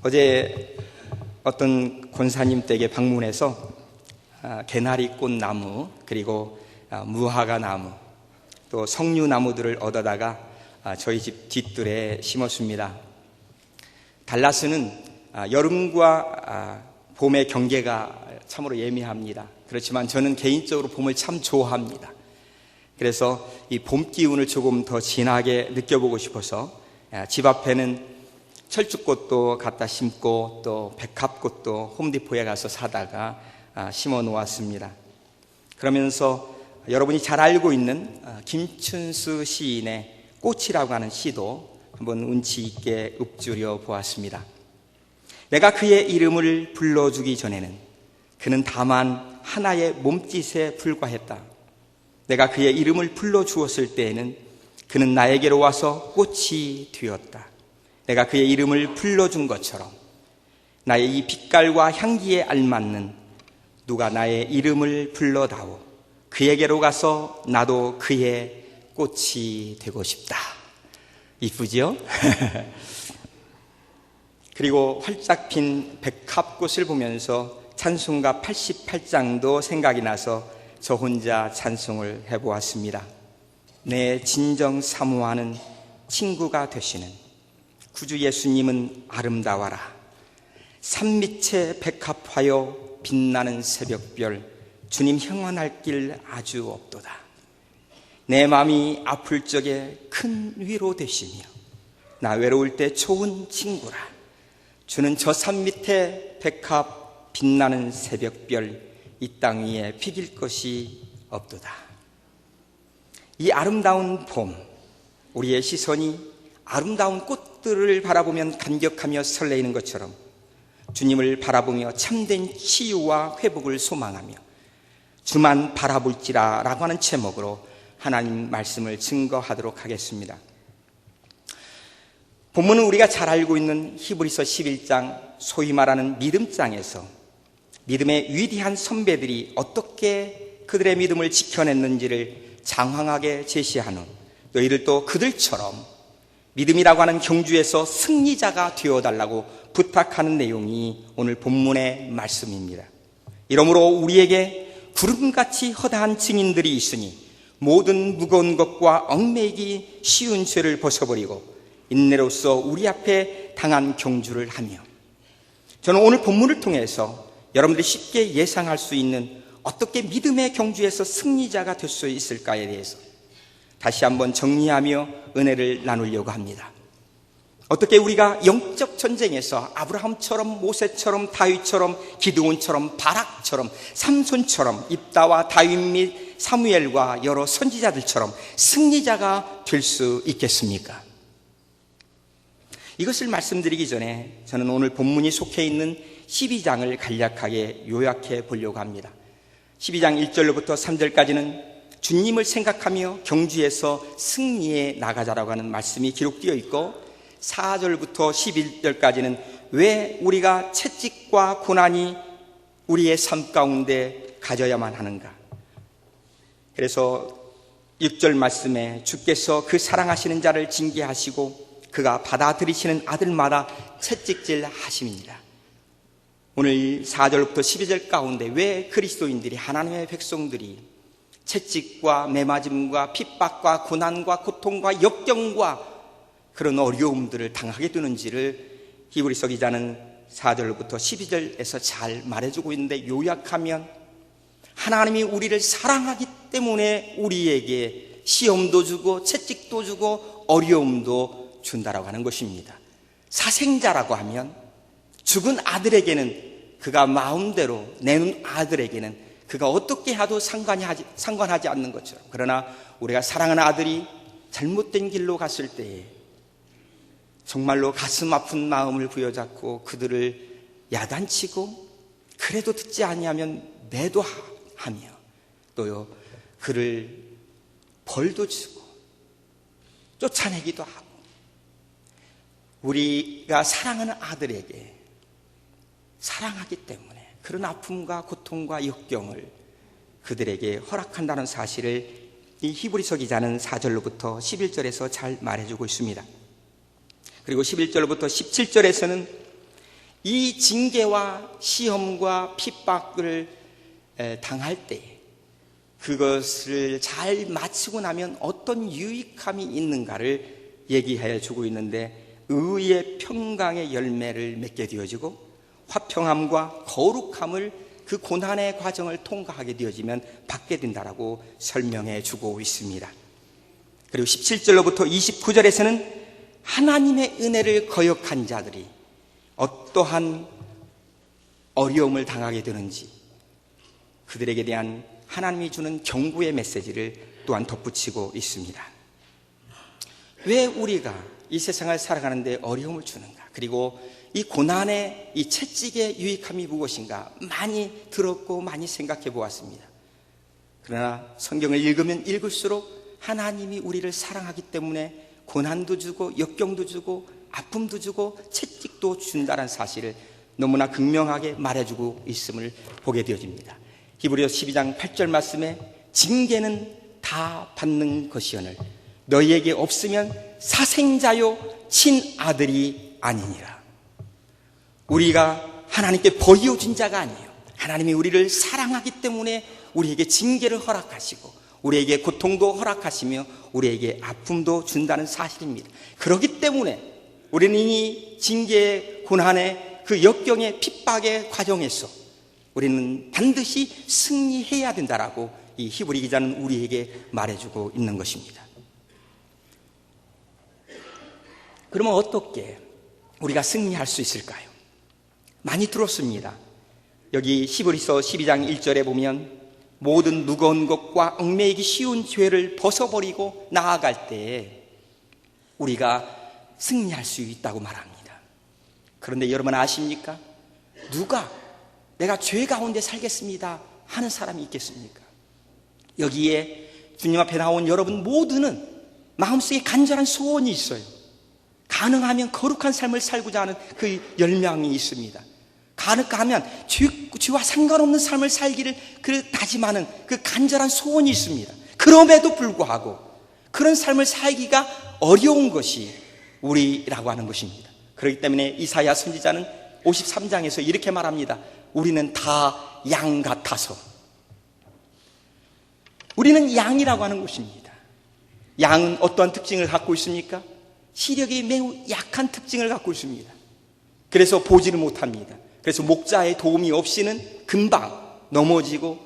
어제 어떤 권사님 댁에 방문해서 개나리 꽃나무, 그리고 무화과 나무, 또 석류나무들을 얻어다가 저희 집 뒷뜰에 심었습니다. 달라스는 여름과 봄의 경계가 참으로 예민합니다. 그렇지만 저는 개인적으로 봄을 참 좋아합니다. 그래서 이 봄 기운을 조금 더 진하게 느껴보고 싶어서 집 앞에는 철쭉꽃도 갖다 심고 또 백합꽃도 홈디포에 가서 사다가 심어 놓았습니다. 그러면서 여러분이 잘 알고 있는 김춘수 시인의 꽃이라고 하는 시도 한번 운치 있게 읊조려 보았습니다. 내가 그의 이름을 불러주기 전에는 그는 다만 하나의 몸짓에 불과했다. 내가 그의 이름을 불러주었을 때에는 그는 나에게로 와서 꽃이 되었다. 내가 그의 이름을 불러준 것처럼 나의 이 빛깔과 향기에 알맞는 누가 나의 이름을 불러다오. 그에게로 가서 나도 그의 꽃이 되고 싶다. 이쁘죠? 그리고 활짝 핀 백합꽃을 보면서 찬송가 88장도 생각이 나서 저 혼자 찬송을 해보았습니다. 내 진정 사모하는 친구가 되시는 구주 예수님은 아름다워라. 산밑에 백합화여 빛나는 새벽별 주님 형언할 길 아주 없도다. 내 마음이 아플 적에 큰 위로 되시며 나 외로울 때 좋은 친구라. 주는 저 산 밑에 백합 빛나는 새벽별 이 땅 위에 피길 것이 없도다. 이 아름다운 봄, 우리의 시선이 아름다운 꽃들을 바라보면 감격하며 설레이는 것처럼 주님을 바라보며 참된 치유와 회복을 소망하며 주만 바라볼지라 라고 하는 제목으로 하나님 말씀을 증거하도록 하겠습니다. 본문은 우리가 잘 알고 있는 히브리서 11장, 소위 말하는 믿음장에서 믿음의 위대한 선배들이 어떻게 그들의 믿음을 지켜냈는지를 장황하게 제시한 후 너희들 또 그들처럼 믿음이라고 하는 경주에서 승리자가 되어달라고 부탁하는 내용이 오늘 본문의 말씀입니다. 이러므로 우리에게 구름같이 허다한 증인들이 있으니 모든 무거운 것과 얽매이기 쉬운 죄를 벗어버리고 인내로서 우리 앞에 당한 경주를 하며, 저는 오늘 본문을 통해서 여러분들이 쉽게 예상할 수 있는 어떻게 믿음의 경주에서 승리자가 될 수 있을까에 대해서 다시 한번 정리하며 은혜를 나누려고 합니다. 어떻게 우리가 영적 전쟁에서 아브라함처럼, 모세처럼, 다윗처럼, 기드온처럼, 바락처럼, 삼손처럼, 입다와 다윗 및 사무엘과 여러 선지자들처럼 승리자가 될 수 있겠습니까? 이것을 말씀드리기 전에 저는 오늘 본문이 속해 있는 12장을 간략하게 요약해 보려고 합니다. 12장 1절로부터 3절까지는 주님을 생각하며 경주에서 승리해 나가자라고 하는 말씀이 기록되어 있고, 4절부터 11절까지는 왜 우리가 채찍과 고난이 우리의 삶 가운데 가져야만 하는가. 그래서 6절 말씀에 주께서 그 사랑하시는 자를 징계하시고 그가 받아들이시는 아들마다 채찍질 하심입니다. 오늘 4절부터 12절 가운데 왜 그리스도인들이, 하나님의 백성들이 채찍과 매맞음과 핍박과 고난과 고통과 역경과 그런 어려움들을 당하게 되는지를 히브리서 기자는 4절부터 12절에서 잘 말해주고 있는데, 요약하면 하나님이 우리를 사랑하기 때문에 우리에게 시험도 주고 채찍도 주고 어려움도 준다라고 하는 것입니다. 사생자라고 하면 죽은 아들에게는, 그가 마음대로 내는 아들에게는 그가 어떻게 해도 상관하지 않는 것처럼, 그러나 우리가 사랑하는 아들이 잘못된 길로 갔을 때에 정말로 가슴 아픈 마음을 부여잡고 그들을 야단치고, 그래도 듣지 아니하면 매도하며 또요 그를 벌도 주고 쫓아내기도 하고, 우리가 사랑하는 아들에게 사랑하기 때문에 그런 아픔과 고통과 역경을 그들에게 허락한다는 사실을 이 히브리서 기자는 4절로부터 11절에서 잘 말해주고 있습니다. 그리고 11절부터 17절에서는 이 징계와 시험과 핍박을 당할 때 그것을 잘 마치고 나면 어떤 유익함이 있는가를 얘기해 주고 있는데, 의의 평강의 열매를 맺게 되어지고 화평함과 거룩함을 그 고난의 과정을 통과하게 되어지면 받게 된다라고 설명해 주고 있습니다. 그리고 17절로부터 29절에서는 하나님의 은혜를 거역한 자들이 어떠한 어려움을 당하게 되는지, 그들에게 대한 하나님이 주는 경고의 메시지를 또한 덧붙이고 있습니다. 왜 우리가 이 세상을 살아가는데 어려움을 주는가, 그리고 이 고난의 이 채찍의 유익함이 무엇인가 많이 들었고 많이 생각해 보았습니다. 그러나 성경을 읽으면 읽을수록 하나님이 우리를 사랑하기 때문에 고난도 주고 역경도 주고 아픔도 주고 채찍도 준다는 사실을 너무나 극명하게 말해주고 있음을 보게 되어집니다. 히브리서 12장 8절 말씀에 징계는 다 받는 것이오늘 너희에게 없으면 사생자요 친아들이 아니니라. 우리가 하나님께 버리어진 자가 아니에요. 하나님이 우리를 사랑하기 때문에 우리에게 징계를 허락하시고 우리에게 고통도 허락하시며 우리에게 아픔도 준다는 사실입니다. 그렇기 때문에 우리는 이 징계의 고난의 그 역경의 핍박의 과정에서 우리는 반드시 승리해야 된다라고 이 히브리 기자는 우리에게 말해주고 있는 것입니다. 그러면 어떻게 우리가 승리할 수 있을까요? 많이 들었습니다. 여기 히브리서 12장 1절에 보면 모든 무거운 것과 얽매이기 쉬운 죄를 벗어버리고 나아갈 때 우리가 승리할 수 있다고 말합니다. 그런데 여러분 아십니까? 누가 내가 죄 가운데 살겠습니다 하는 사람이 있겠습니까? 여기에 주님 앞에 나온 여러분 모두는 마음속에 간절한 소원이 있어요. 가능하면 거룩한 삶을 살고자 하는 그 열망이 있습니다. 가능하면 죄와 상관없는 삶을 살기를 다짐하는 그 간절한 소원이 있습니다. 그럼에도 불구하고 그런 삶을 살기가 어려운 것이 우리라고 하는 것입니다. 그렇기 때문에 이사야 선지자는 53장에서 이렇게 말합니다. 우리는 다 양 같아서. 우리는 양이라고 하는 것입니다. 양은 어떠한 특징을 갖고 있습니까? 시력이 매우 약한 특징을 갖고 있습니다. 그래서 보지를 못합니다. 그래서 목자의 도움이 없이는 금방 넘어지고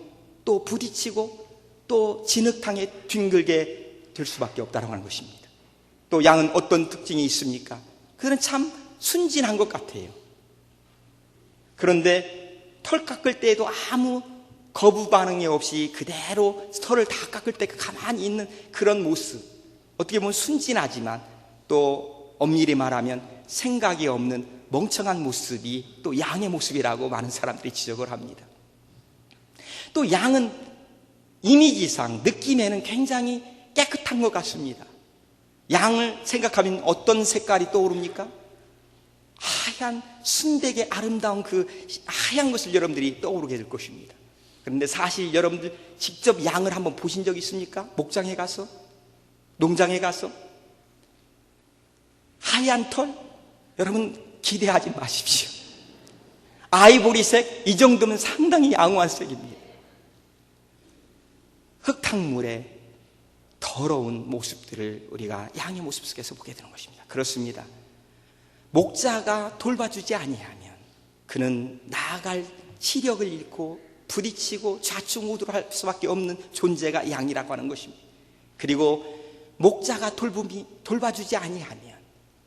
또 부딪히고 또 진흙탕에 뒹굴게 될 수밖에 없다고 하는 것입니다. 또 양은 어떤 특징이 있습니까? 그들은 참 순진한 것 같아요. 그런데 털 깎을 때에도 아무 거부 반응이 없이 그대로 털을 다 깎을 때 가만히 있는 그런 모습, 어떻게 보면 순진하지만 또 엄밀히 말하면 생각이 없는 멍청한 모습이 또 양의 모습이라고 많은 사람들이 지적을 합니다. 또 양은 이미지상 느낌에는 굉장히 깨끗한 것 같습니다. 양을 생각하면 어떤 색깔이 떠오릅니까? 하얀 순백의 아름다운 그 하얀 것을 여러분들이 떠오르게 될 것입니다. 그런데 사실 여러분들 직접 양을 한번 보신 적 있습니까? 목장에 가서? 농장에 가서? 하얀 털? 여러분 기대하지 마십시오. 아이보리색, 이 정도면 상당히 양호한 색입니다. 흙탕물의 더러운 모습들을 우리가 양의 모습 속에서 보게 되는 것입니다. 그렇습니다. 목자가 돌봐주지 아니하면 그는 나아갈 시력을 잃고 부딪히고 좌충우돌할 수밖에 없는 존재가 양이라고 하는 것입니다. 그리고 목자가 돌봐주지 아니하면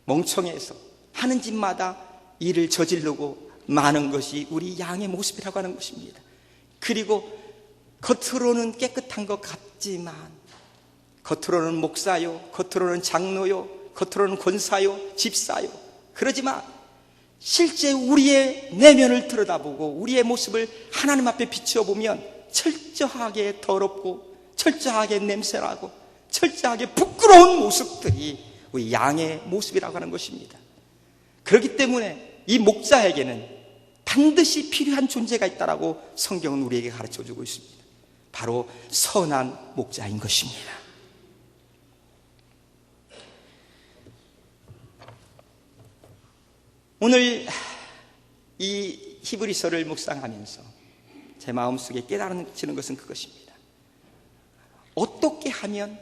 멍청해서 하는 짓마다 일을 저지르고 마는 것이 우리 양의 모습이라고 하는 것입니다. 그리고 겉으로는 깨끗한 것 같지만, 겉으로는 목사요, 겉으로는 장로요, 겉으로는 권사요, 집사요, 그러지만 실제 우리의 내면을 들여다보고 우리의 모습을 하나님 앞에 비춰보면 철저하게 더럽고 철저하게 냄새나고 철저하게 부끄러운 모습들이 우리 양의 모습이라고 하는 것입니다. 그렇기 때문에 이 목자에게는 반드시 필요한 존재가 있다라고 성경은 우리에게 가르쳐주고 있습니다. 바로 선한 목자인 것입니다. 오늘 이 히브리서를 묵상하면서 제 마음속에 깨달아지는 것은 그것입니다. 어떻게 하면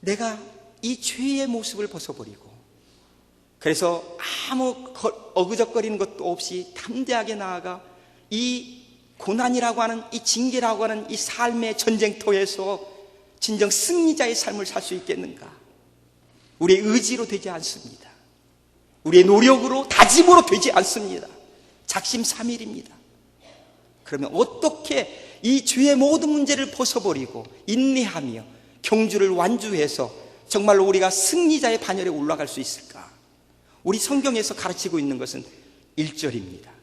내가 이 죄의 모습을 벗어버리고, 그래서 아무 어그적거리는 것도 없이 담대하게 나아가 이 고난이라고 하는, 이 징계라고 하는 이 삶의 전쟁터에서 진정 승리자의 삶을 살 수 있겠는가? 우리의 의지로 되지 않습니다. 우리의 노력으로, 다짐으로 되지 않습니다. 작심삼일입니다. 그러면 어떻게 이 죄의 모든 문제를 벗어버리고 인내하며 경주를 완주해서 정말로 우리가 승리자의 반열에 올라갈 수 있을까? 우리 성경에서 가르치고 있는 것은 1절입니다.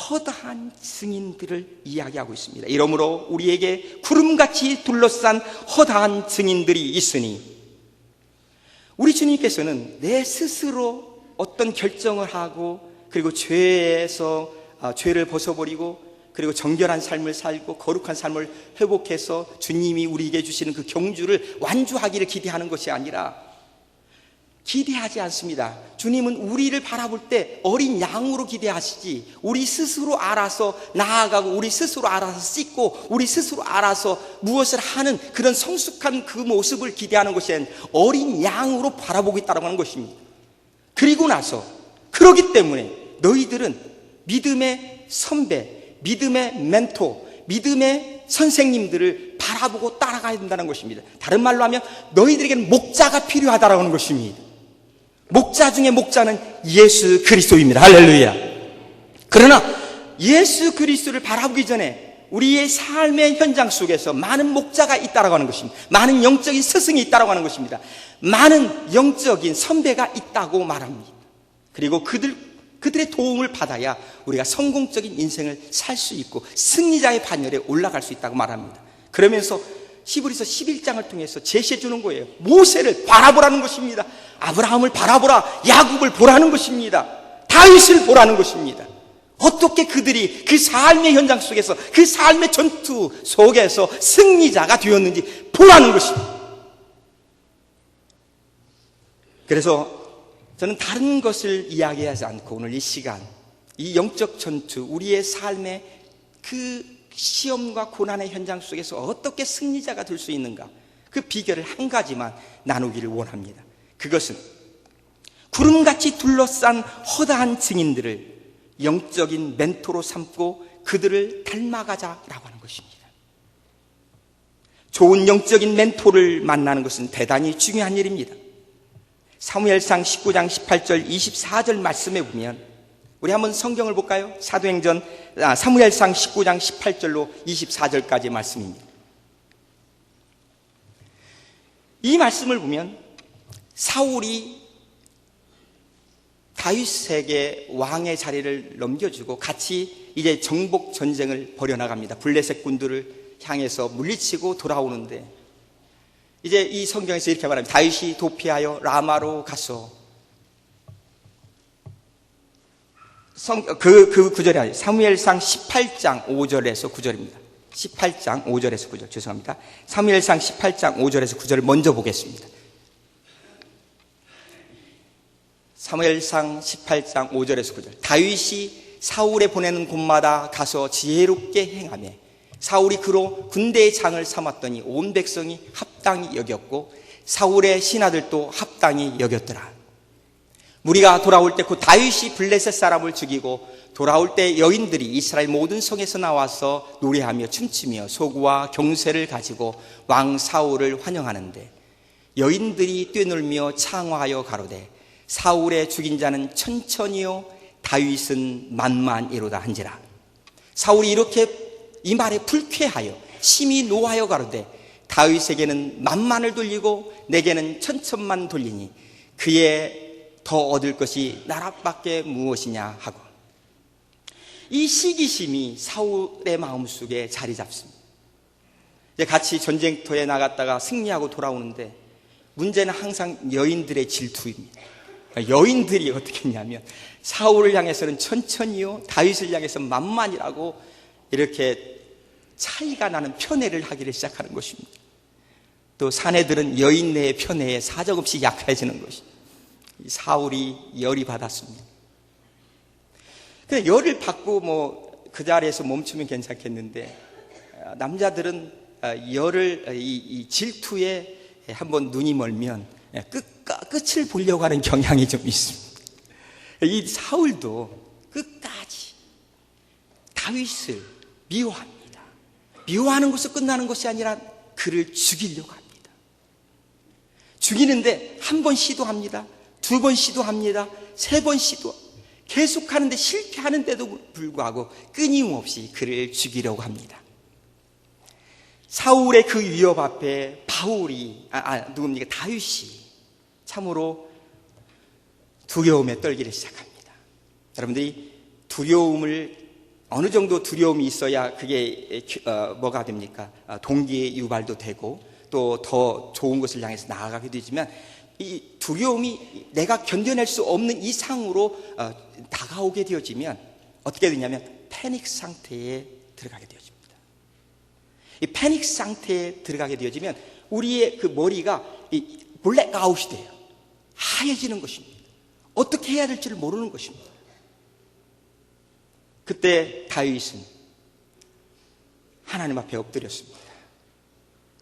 허다한 증인들을 이야기하고 있습니다. 이러므로 우리에게 구름같이 둘러싼 허다한 증인들이 있으니, 우리 주님께서는 내 스스로 어떤 결정을 하고, 그리고 죄를 벗어버리고, 그리고 정결한 삶을 살고 거룩한 삶을 회복해서 주님이 우리에게 주시는 그 경주를 완주하기를 기대하는 것이 아니라, 기대하지 않습니다. 주님은 우리를 바라볼 때 어린 양으로 기대하시지, 우리 스스로 알아서 나아가고 우리 스스로 알아서 씻고 우리 스스로 알아서 무엇을 하는 그런 성숙한 그 모습을 기대하는 것이 아니라 어린 양으로 바라보고 있다고 하는 것입니다. 그리고 나서, 그러기 때문에 너희들은 믿음의 선배, 믿음의 멘토, 믿음의 선생님들을 바라보고 따라가야 된다는 것입니다. 다른 말로 하면 너희들에게는 목자가 필요하다라고 하는 것입니다. 목자 중에 목자는 예수 그리스도입니다. 할렐루야. 그러나 예수 그리스도를 바라보기 전에 우리의 삶의 현장 속에서 많은 목자가 있다라고 하는 것입니다. 많은 영적인 스승이 있다라고 하는 것입니다. 많은 영적인 선배가 있다고 말합니다. 그리고 그들의 도움을 받아야 우리가 성공적인 인생을 살 수 있고 승리자의 반열에 올라갈 수 있다고 말합니다. 그러면서 히브리서 11장을 통해서 제시해 주는 거예요. 모세를 바라보라는 것입니다. 아브라함을 바라보라, 야곱을 보라는 것입니다. 다윗을 보라는 것입니다. 어떻게 그들이 그 삶의 현장 속에서, 그 삶의 전투 속에서 승리자가 되었는지 보라는 것입니다. 그래서 저는 다른 것을 이야기하지 않고 오늘 이 시간, 이 영적 전투, 우리의 삶의 그 시험과 고난의 현장 속에서 어떻게 승리자가 될 수 있는가, 그 비결을 한 가지만 나누기를 원합니다. 그것은 구름같이 둘러싼 허다한 증인들을 영적인 멘토로 삼고 그들을 닮아가자라고 하는 것입니다. 좋은 영적인 멘토를 만나는 것은 대단히 중요한 일입니다. 사무엘상 19장 18절 24절 말씀에 보면, 우리 한번 성경을 볼까요? 사무엘상 19장 18절로 24절까지 말씀입니다. 이 말씀을 보면 사울이 다윗에게 왕의 자리를 넘겨주고 같이 이제 정복 전쟁을 벌여나갑니다. 블레셋 군들을 향해서 물리치고 돌아오는데, 이제 이 성경에서 이렇게 말합니다. 다윗이 도피하여 라마로 가서, 그 구절이 아니에요. 사무엘상 18장 5절에서 9절입니다. 18장 5절에서 9절, 죄송합니다. 사무엘상 18장 5절에서 9절을 먼저 보겠습니다. 사무엘상 18장 5절에서 9절. 다윗이 사울에 보내는 곳마다 가서 지혜롭게 행하며 사울이 그로 군대의 장을 삼았더니 온 백성이 합당히 여겼고 사울의 신하들도 합당히 여겼더라. 무리가 돌아올 때 곧 다윗이 블레셋 사람을 죽이고 돌아올 때 여인들이 이스라엘 모든 성에서 나와서 노래하며 춤추며 소구와 경쇠를 가지고 왕 사울을 환영하는데, 여인들이 뛰놀며 창화하여 가로되 사울의 죽인 자는 천천히요 다윗은 만만이로다 한지라. 사울이 이렇게 이 말에 불쾌하여 심히 노하여 가로되 다윗에게는 만만을 돌리고 내게는 천천만 돌리니 그의 더 얻을 것이 나라밖에 무엇이냐 하고, 이 시기심이 사울의 마음속에 자리 잡습니다. 이제 같이 전쟁터에 나갔다가 승리하고 돌아오는데 문제는 항상 여인들의 질투입니다. 여인들이 어떻게 했냐면 사울을 향해서는 천천히요 다윗을 향해서 만만이라고 이렇게 차이가 나는 편애를 하기를 시작하는 것입니다. 또 사내들은 여인 내의 편애에 사정없이 약해지는 것입니다. 사울이 열이 받았습니다. 근데 열을 받고 뭐 그 자리에서 멈추면 괜찮겠는데, 남자들은 열을 이 질투에 한번 눈이 멀면 끝을 보려고 하는 경향이 좀 있습니다. 이 사울도 끝까지 다윗을 미워합니다. 미워하는 것으로 끝나는 것이 아니라 그를 죽이려고 합니다. 죽이는데 한 번 시도합니다. 두 번 시도합니다. 세 번 시도. 계속하는데 실패하는데도 불구하고 끊임없이 그를 죽이려고 합니다. 사울의 그 위협 앞에 누굽니까? 다윗이 참으로 두려움에 떨기를 시작합니다. 여러분들이 두려움을, 어느 정도 두려움이 있어야 그게 뭐가 됩니까? 동기의 유발도 되고 또 더 좋은 것을 향해서 나아가게 되지만, 이 두려움이 내가 견뎌낼 수 없는 이상으로 다가오게 되어지면 어떻게 되냐면 패닉 상태에 들어가게 되어집니다. 이 패닉 상태에 들어가게 되어지면 우리의 그 머리가 이 블랙아웃이 돼요. 하얘지는 것입니다. 어떻게 해야 될지를 모르는 것입니다. 그때 다윗은 하나님 앞에 엎드렸습니다.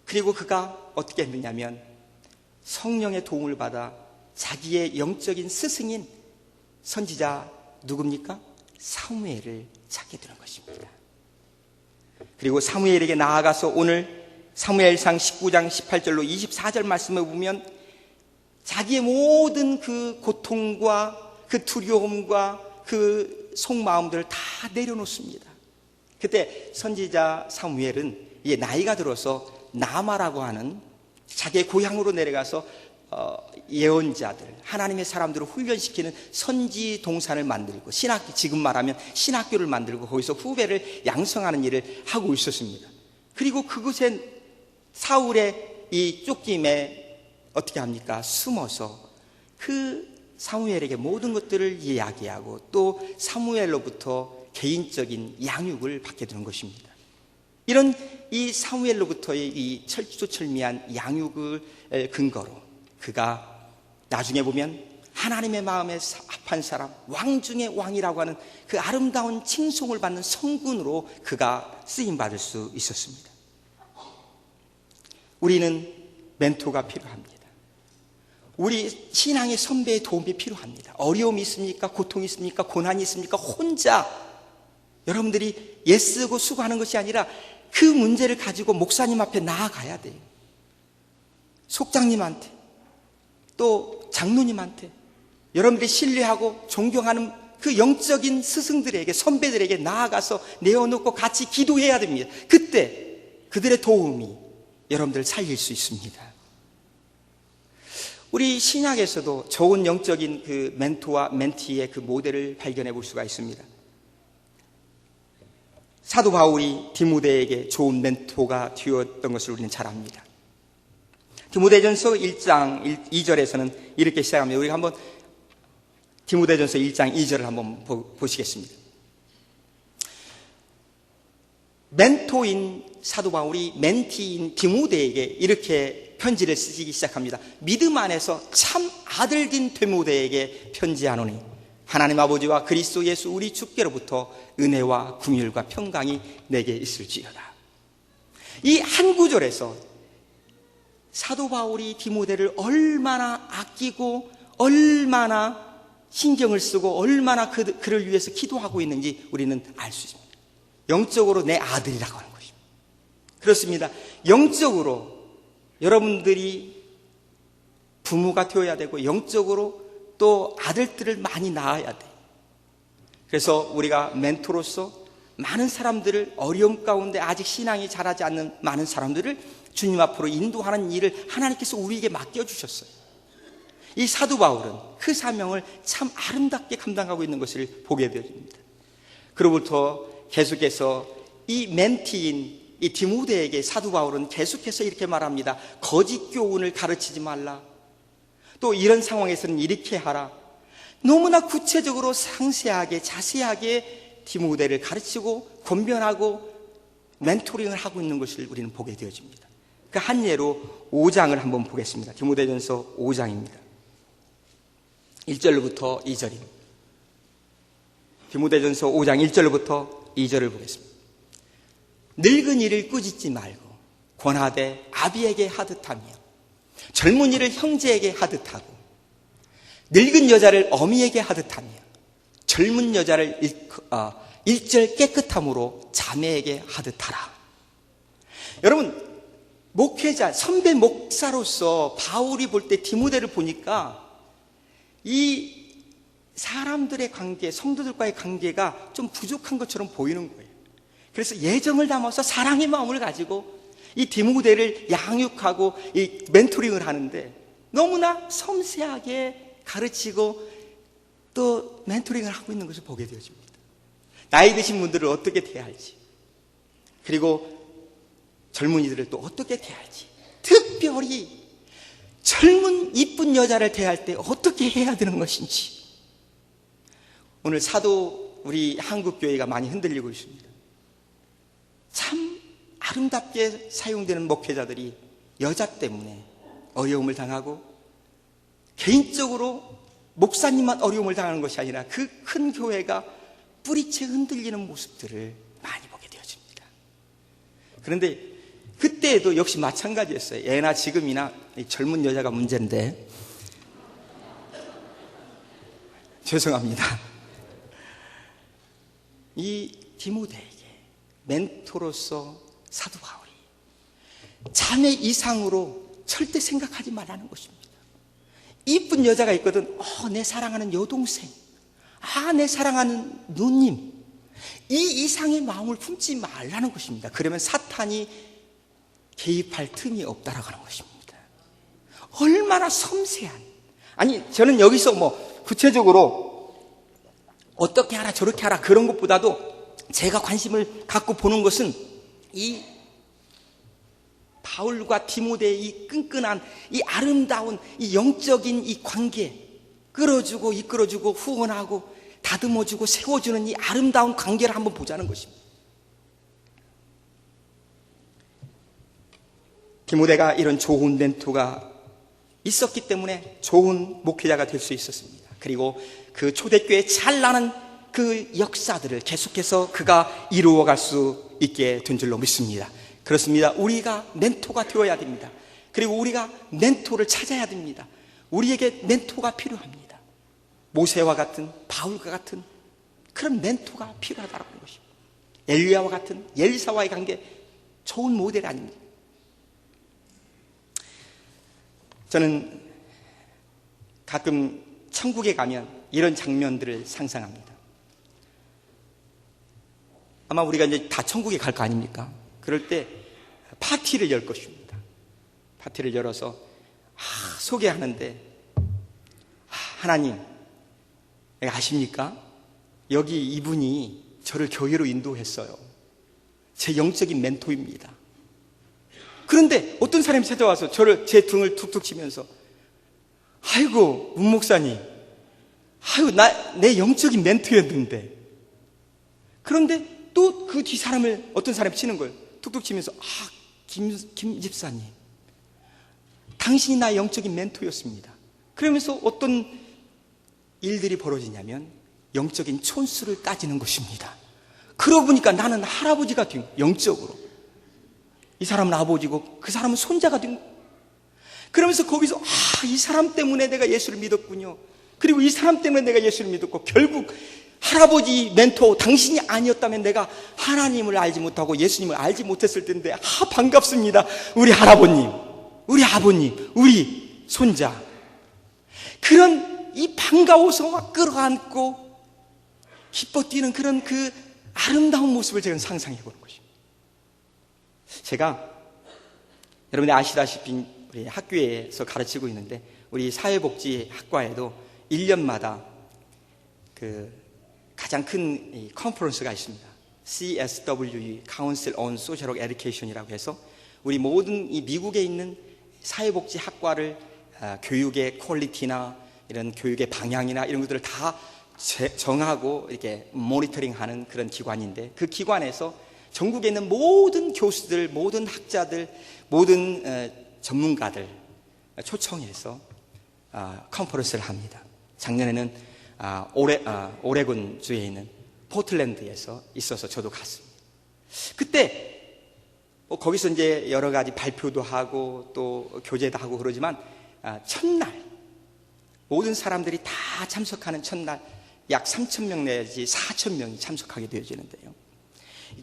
그리고 그가 어떻게 했느냐면 성령의 도움을 받아 자기의 영적인 스승인 선지자 누굽니까? 사무엘을 찾게 되는 것입니다. 그리고 사무엘에게 나아가서 오늘 사무엘상 19장 18절로 24절 말씀을 보면 자기의 모든 그 고통과 그 두려움과 그 속마음들을 다 내려놓습니다. 그때 선지자 사무엘은 이제 나이가 들어서 나마라고 하는 자기의 고향으로 내려가서 예언자들, 하나님의 사람들을 훈련시키는 선지 동산을 만들고 지금 말하면 신학교를 만들고 거기서 후배를 양성하는 일을 하고 있었습니다. 그리고 그곳에 사울의 이 쫓김에 어떻게 합니까? 숨어서 그 사무엘에게 모든 것들을 이야기하고 또 사무엘로부터 개인적인 양육을 받게 되는 것입니다. 이런 이 사무엘로부터의 이 철두철미한 양육을 근거로 그가 나중에 보면 하나님의 마음에 합한 사람, 왕 중의 왕이라고 하는 그 아름다운 칭송을 받는 성군으로 그가 쓰임받을 수 있었습니다. 우리는 멘토가 필요합니다. 우리 신앙의 선배의 도움이 필요합니다. 어려움이 있습니까? 고통이 있습니까? 고난이 있습니까? 혼자 여러분들이 애쓰고 수고하는 것이 아니라 그 문제를 가지고 목사님 앞에 나아가야 돼요. 속장님한테 또 장로님한테 여러분들이 신뢰하고 존경하는 그 영적인 스승들에게 선배들에게 나아가서 내어놓고 같이 기도해야 됩니다. 그때 그들의 도움이 여러분들을 살릴 수 있습니다. 우리 신약에서도 좋은 영적인 그 멘토와 멘티의 그 모델을 발견해 볼 수가 있습니다. 사도 바울이 디모데에게 좋은 멘토가 되었던 것을 우리는 잘 압니다. 디모데전서 1장 2절에서는 이렇게 시작합니다. 우리가 한번 디모데전서 1장 2절을 한번 보시겠습니다. 멘토인 사도 바울이 멘티인 디모데에게 이렇게 편지를 쓰기 시작합니다. 믿음 안에서 참 아들된 디모데에게 편지하노니 하나님 아버지와 그리스도 예수 우리 주께로부터 은혜와 긍휼과 평강이 내게 있을지어다. 이 한 구절에서 사도 바울이 디모데를 얼마나 아끼고 얼마나 신경을 쓰고 얼마나 그를 위해서 기도하고 있는지 우리는 알 수 있습니다. 영적으로 내 아들이라고 하는 것입니다. 그렇습니다. 영적으로 여러분들이 부모가 되어야 되고 영적으로 또 아들들을 많이 낳아야 돼요. 그래서 우리가 멘토로서 많은 사람들을 어려움 가운데 아직 신앙이 자라지 않는 많은 사람들을 주님 앞으로 인도하는 일을 하나님께서 우리에게 맡겨주셨어요. 이 사도 바울은 그 사명을 참 아름답게 감당하고 있는 것을 보게 됩니다. 그로부터 계속해서 이 멘티인 이 디모데에게 사도 바울은 계속해서 이렇게 말합니다. 거짓 교훈을 가르치지 말라. 또 이런 상황에서는 이렇게 하라. 너무나 구체적으로 상세하게 자세하게 디모데를 가르치고 권변하고 멘토링을 하고 있는 것을 우리는 보게 되어집니다. 그 한 예로 5장을 한번 보겠습니다. 디모데전서 5장입니다. 1절부터 2절입니다. 디모데전서 5장 1절부터 2절을 보겠습니다. 늙은이를 꾸짖지 말고 권하되 아비에게 하듯하며 젊은이를 형제에게 하듯하고 늙은 여자를 어미에게 하듯하며 젊은 여자를 일절 깨끗함으로 자매에게 하듯하라. 여러분, 목회자, 선배 목사로서 바울이 볼 때 디모데를 보니까 이 사람들의 관계, 성도들과의 관계가 좀 부족한 것처럼 보이는 거예요. 그래서 예정을 담아서 사랑의 마음을 가지고 이 디모데를 양육하고 이 멘토링을 하는데 너무나 섬세하게 가르치고 또 멘토링을 하고 있는 것을 보게 되어집니다. 나이 드신 분들을 어떻게 대할지, 그리고 젊은이들을 또 어떻게 대할지, 특별히 젊은 이쁜 여자를 대할 때 어떻게 해야 되는 것인지, 오늘 사도 우리 한국교회가 많이 흔들리고 있습니다. 참 아름답게 사용되는 목회자들이 여자 때문에 어려움을 당하고, 개인적으로 목사님만 어려움을 당하는 것이 아니라 그 큰 교회가 뿌리채 흔들리는 모습들을 많이 보게 되어집니다. 그런데 그때에도 역시 마찬가지였어요. 예나 지금이나 젊은 여자가 문제인데 죄송합니다. 이 디모데에게 멘토로서 사도 바울이 자매 이상으로 절대 생각하지 말라는 것입니다. 이쁜 여자가 있거든. 내 사랑하는 여동생, 내 사랑하는 누님, 이 이상의 마음을 품지 말라는 것입니다. 그러면 사탄이 개입할 틈이 없다라고 하는 것입니다. 얼마나 섬세한, 아니 저는 여기서 구체적으로 어떻게 하라 저렇게 하라 그런 것보다도 제가 관심을 갖고 보는 것은 이 바울과 디모데의 이 끈끈한, 이 아름다운 이 영적인 이 관계, 끌어주고 이끌어주고 후원하고 다듬어주고 세워주는 이 아름다운 관계를 한번 보자는 것입니다. 디모데가 이런 좋은 멘토가 있었기 때문에 좋은 목회자가 될 수 있었습니다. 그리고 그 초대교회의 찬란한 그 역사들을 계속해서 그가 이루어갈 수 있게 된 줄로 믿습니다. 그렇습니다. 우리가 멘토가 되어야 됩니다. 그리고 우리가 멘토를 찾아야 됩니다. 우리에게 멘토가 필요합니다. 모세와 같은, 바울과 같은 그런 멘토가 필요하다는 것입니다. 엘리야와 같은, 엘리사와의 관계 좋은 모델 아닙니까? 저는 가끔 천국에 가면 이런 장면들을 상상합니다. 아마 우리가 이제 다 천국에 갈 거 아닙니까? 그럴 때 파티를 열 것입니다. 파티를 열어서 소개하는데, 하나님, 아십니까? 여기 이분이 저를 교회로 인도했어요. 제 영적인 멘토입니다. 그런데 어떤 사람이 찾아와서 저를 제 등을 툭툭 치면서, 아이고 문 목사님, 아이고 내 영적인 멘토였는데. 그런데 또 그 뒤 사람을 어떤 사람이 치는 거예요. 툭툭 치면서, 김 집사님, 당신이 나의 영적인 멘토였습니다. 그러면서 어떤 일들이 벌어지냐면 영적인 촌수를 따지는 것입니다. 그러고 보니까 나는 할아버지가 된, 영적으로 이 사람은 아버지고 그 사람은 손자가 된 거예요. 그러면서 거기서 이 사람 때문에 내가 예수를 믿었군요. 그리고 이 사람 때문에 내가 예수를 믿었고, 결국 할아버지 멘토 당신이 아니었다면 내가 하나님을 알지 못하고 예수님을 알지 못했을 텐데, 반갑습니다. 우리 할아버님, 우리 아버님, 우리 손자. 그런 이 반가워서 막 끌어안고 기뻐 뛰는 그런 그 아름다운 모습을 제가 상상해 보는 것입니다. 제가 여러분이 아시다시피 우리 학교에서 가르치고 있는데, 우리 사회복지학과에도 1년마다 그 가장 큰 이 컨퍼런스가 있습니다. CSWE, Council on Social Education이라고 해서 우리 모든 이 미국에 있는 사회복지학과를 교육의 퀄리티나 이런 교육의 방향이나 이런 것들을 다 정하고 이렇게 모니터링하는 그런 기관인데, 그 기관에서 전국에 있는 모든 교수들, 모든 학자들, 모든 전문가들 초청해서 컨퍼런스를 합니다. 작년에는 오레곤 주에 있는 포틀랜드에서 있어서 저도 갔습니다. 그때 거기서 이제 여러 가지 발표도 하고 또 교제도 하고 그러지만 첫날 모든 사람들이 다 참석하는 첫날 약 3,000명 내지 4,000명이 참석하게 되어지는데요.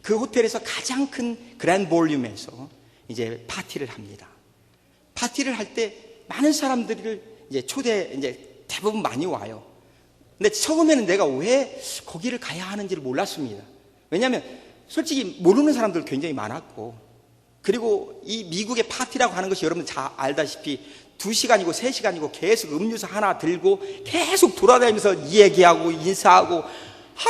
그 호텔에서 가장 큰 그랜드 볼륨에서 이제 파티를 합니다. 파티를 할 때 많은 사람들을 이제 대부분 많이 와요. 근데 처음에는 내가 왜 거기를 가야 하는지를 몰랐습니다. 왜냐하면 솔직히 모르는 사람들 굉장히 많았고, 그리고 이 미국의 파티라고 하는 것이 여러분 잘 알다시피 2시간이고 3시간이고 계속 음료수 하나 들고 계속 돌아다니면서 얘기하고 인사하고,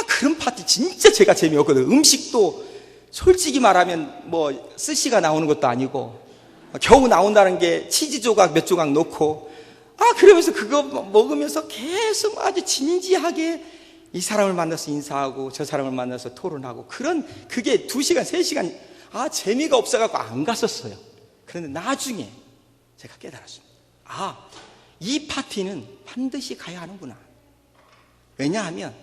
그런 파티 진짜 제가 재미없거든요. 음식도 솔직히 말하면 뭐 스시가 나오는 것도 아니고 겨우 나온다는 게 치즈 조각 몇 조각 넣고, 그러면서 그거 먹으면서 계속 아주 진지하게 이 사람을 만나서 인사하고 저 사람을 만나서 토론하고, 그게 2시간 3시간 재미가 없어갖고 안 갔었어요. 그런데 나중에 제가 깨달았습니다. 이 파티는 반드시 가야 하는구나. 왜냐하면